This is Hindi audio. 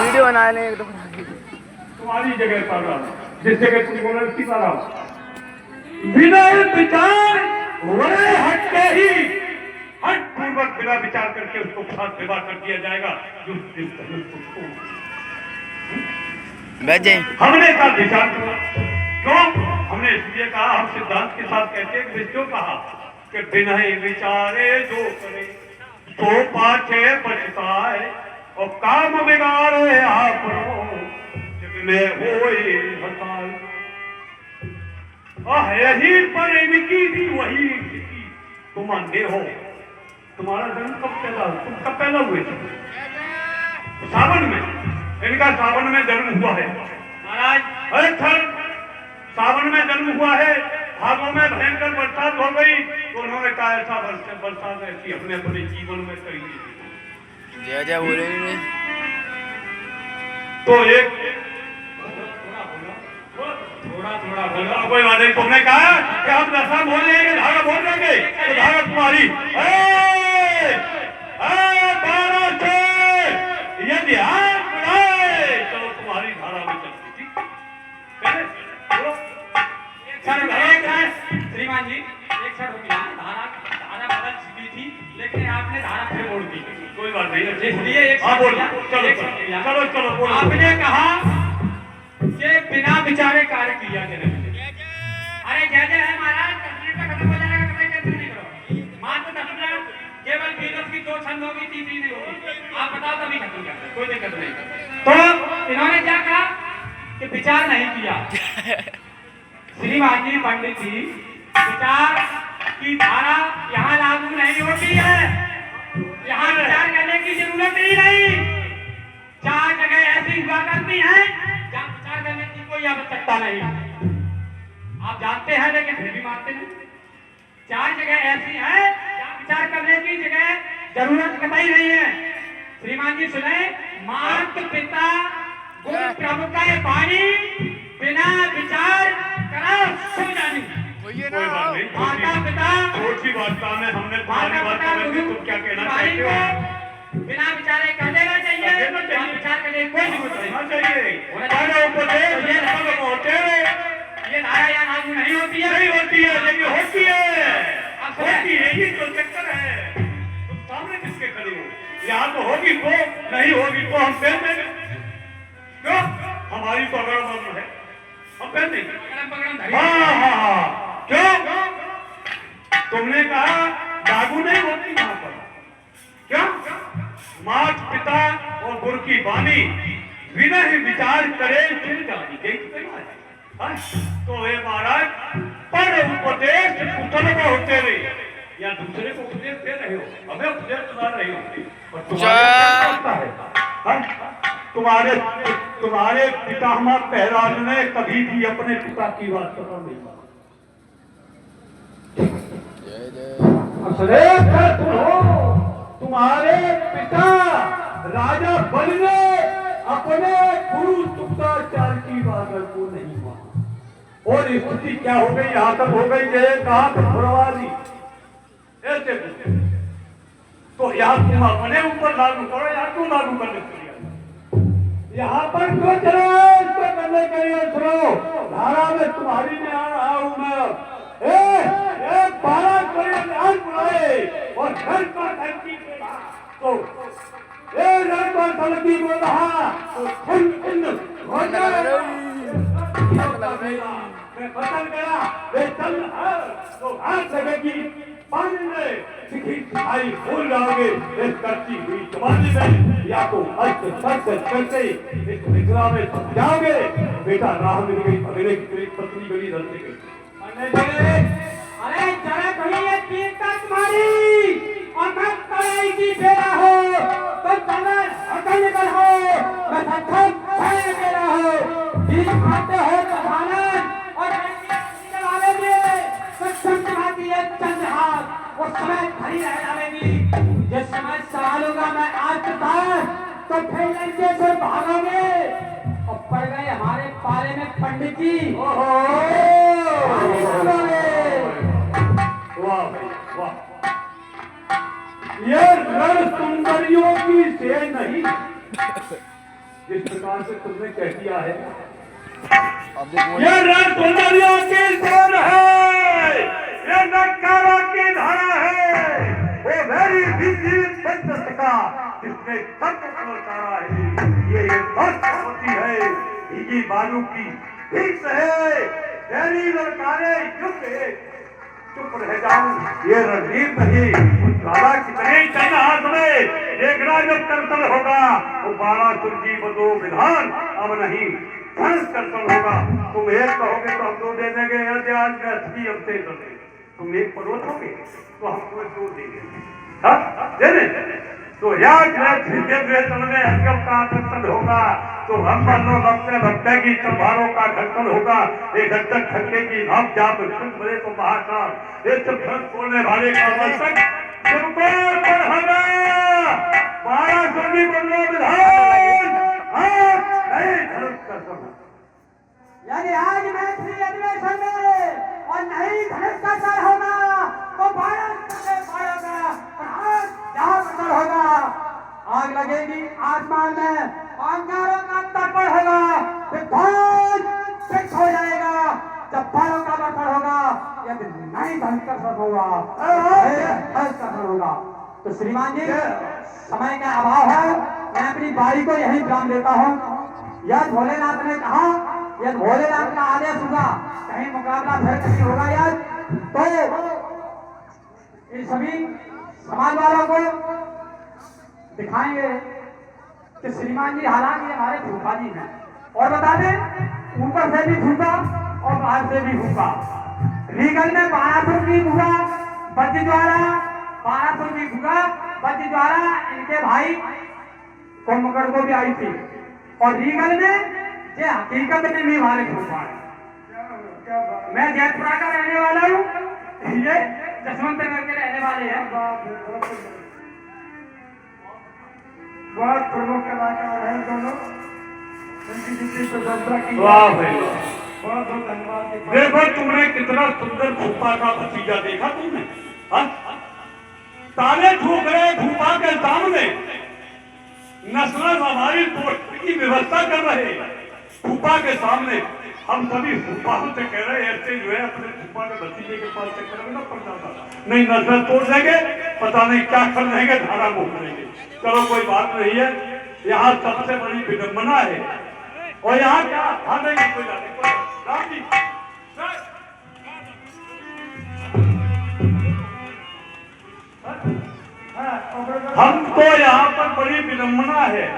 वीडियो बनाने एक दफा तुम्हारी जगह पर रहा, जिस जगह तुम बोले उसी पर रहा। बिना विचार वह हट के ही हट पूर्वक बिना विचार करके उसको साथ विवाह कर दिया जाएगा। जो हमने का विचार किया क्यों? हमने इसलिए कहा, हम सिद्धांत के साथ कहते हैं कि क्यों कहा कि बिना ही विचारे जो करे तो पाछे पछताए और काम बिगाड़े आप में होए हताल। यही पर इनकी भी वही स्थिति तुम अंधे हो। तुम्हारा जन्म कब पैदा हुआ? तुम कब पैदा हुए थे? सावन में। इनका सावन में जन्म हुआ है महाराज। अरे सावन में जन्म हुआ है, भादों में भयंकर बरसात हो गई तो उन्होंने कहा ऐसा बरसात ऐसी अपने अपने जीवन में करी। जय जय बोलेंगे तो एक थोड़ा थोड़ा बोला, कोई बात नहीं। तुमने कहा कि हम दशा बोल देंगे, धागा बोल देंगे तो धागा तुम्हारी यदि हाथ बढ़ाए चलो तुम्हारी धारा में चलती। ठीक श्रीमान जी, एक क्षण हो गया, धारा बदल चुकी थी लेकिन आपने धारा फिर मोड़ दी। कोई बात नहीं, इसलिए एक चलो चलो बोलो। आपने कहा कि बिना विचारे कार्य किया जाए। अरे जय जय है महाराज, 10 मिनट में खत्म हो जाएगा, कभी टेंशन नहीं करो। मात्र 10 मिनट, केवल बीरस की 2 छंद होगी, तीसरी नहीं होगी। आप बताओ तभी खत्म कर दे, कोई दिक्कत नहीं। तो इन्होंने क्या कहा कि विचार नहीं किया। श्रीमान जी पंडित जी, विचार की धारा यहाँ लागू नहीं होती है, यहाँ विचार करने की जरूरत ही नहीं। 4 जगह ऐसी हुआ करती हैं जहाँ विचार करने की कोई आवश्यकता नहीं। आप जानते हैं लेकिन फिर भी मानते नहीं। 4 जगह ऐसी हैं जहाँ विचार करने की जगह जरूरत कतई नहीं है। श्रीमान जी सुने, माता पिता गुरु प्रभु का वाणी बिना विचार करा सो जानी। माता पिता छोटी वार्ता में हमने तुम्हारी बात समझी, तुम क्या कहना चाहते हो? बिना विचारे कर देना चाहिए, विचार करने कोई जरूरत नहीं चाहिए। ये धारा या लागू नहीं होती है। नहीं होती है, लेकिन होती है। होती है, ये तो चक्कर है। तुम सामने किसके खड़े हो? यहाँ तो होगी तो, नहीं होगी तो हम फेल देंगे। क्यों? हमारी तो अगर मर्म है, हम फेल देंगे। हाँ, क्यों? तुमने कहा लागू नहीं होती यहाँ पर। क्या? माता पिता और गुरु की वाणी बिना ही विचार करे फिर जानी गई। तो हे महाराज, पर उपदेश कुशल में होते रहे या दूसरे को उपदेश दे रहे हो, हमें उपदेश सुना रहे हो। तुम्हारे पितामह पहराज ने कभी भी अपने पिता की बात सुना नहीं। तुम्हारे पिता राजा बलि ने अपने गुरु शुक्राचार्य की बात को नहीं माना। और स्थिति क्या हो गई? यहाँ तक हो गई कि कहा तो फुलवारी ऐसे। तो यहाँ तुम अपने ऊपर लागू करो, यहाँ क्यों लागू करने के लिए? यहाँ पर क्यों चलो इसको करने के लिए? सुनो, धारा में तुम्हारी में आ रहा हूं मैं। 12 करोड़ ध्यान बुलाए और घर पर धरती पे तो लड़का सलगी बोल रहा तो मैं बदल गया। वे चल तो हाथ लगेगी पानी में सिखी सिखाई भूल जाओगे इस करती हुई जमाने में, या तो अर्थ सत्य करके इस निकला में सब जाओगे। बेटा राह मिल गई, अगले की पत्नी गली रलने गई। अरे जरा कहीं ये तीर का तुम्हारी और मैं कड़ाई की बेरा हो तो चलर हटन निकल हो, मैं सत्थन भय बेरा हो। बीच आते हो तो धानन और निकलवाले दिए सत्थन चढ़ाती है चंद्रहार, वो समय खड़ी रह जाएगी। जिस समय सवाल होगा मैं आज के पास तो फिर लड़के से भागोगे और पड़ गए हमारे पाले में पंडित जी। ओहो, वाह भाई वाह। ये रण सुंदरियों की से नहीं, जिस प्रकार से तुमने कह दिया है, अब देखो ये रंग सुंदरियों की सोन है, ये नकारा की धारा है, वो मेरी विधि पंचस का जिसने सब को उतारा है। ये बस होती है भीगी बालू की भीख है, तेरी ललकारे चुप रह जाऊं ये रणनीत नहीं। उजाला कितने चंद हाथ में देखना जब कर्तन होगा, वो 12 सुरजी बदो विधान अब नहीं धन कर्तन होगा। तुम एक कहोगे तो हम दो दे देंगे, आज में 80 हमसे दे। तुम एक परोसोगे तो हम तुम्हें 2 देंगे, दे दे। तो याद है धीरे धीरे चलने हरकम का कर्तन होगा, तो हम बनो लगते की तलवारों का घटन होगा। एक घटक खटके की नाप जाप सुन बड़े तो महाकाल ये सब धन तोड़ने वाले का वर्षक तुमको पर हमें 12 सुरजी बदलो विधान आप नहीं धन कर्तन। यदि आज मैत्री अधिवेशन में और नहीं धनुष का सर होगा तो भारत पाएगा और आज जहां कतर होगा आग लगेगी आसमान में, अंगारों का तर्पण होगा, विध्वंस फिक्स हो जाएगा। जब बालों का बर्तन होगा यदि नहीं धनुष का सर होगा होगा। तो श्रीमान जी समय का अभाव है, मैं अपनी बारी को यही विराम देता हूँ। यह भोलेनाथ ने कहा, यदि भोलेनाथ का आदेश होगा कहीं मुकाबला फिर कहीं होगा यार, तो इन सभी समाज वालों को दिखाएंगे कि श्रीमान जी हालांकि हमारे भूखा जी हैं, और बता दें ऊपर से भी भूखा और बाहर से भी भूखा। रीगल में 12 फुट की भूखा बज्र द्वारा, 12 फुट की भूखा बज्र द्वारा इनके भाई कुंभकर्ण को भी आई थी, और रीगल में ये हकीकत में भी हमारे भूखा है। मैं जयपुरा का रहने वाला हूँ, ये जसवंत नगर के रहने वाले हैं। बहुत प्रमुख कलाकार हैं दोनों, उनकी जितनी प्रशंसा की। वाह भाई बहुत बहुत धन्यवाद। देखो तुमने कितना सुंदर भूपा का भतीजा देखा तुमने, ताले ठोक रहे भूपा के सामने, नस्ल हमारी की व्यवस्था कर रहे भूपा के सामने। हम सभी भूपाओं से कह रहे हैं ऐसे जो है अपने भूपा के भतीजे के पास से करेंगे ना पड़ता नहीं, नस्ल तोड़ देंगे, पता नहीं क्या कर देंगे, धारा घूम देंगे। चलो कोई बात नहीं है, यहाँ सबसे बड़ी विडम्बना है। और यहाँ क्या हाँ नहीं कोई बात नहीं, राम जी हमको यहाँ पर बड़ी विडम्बना है।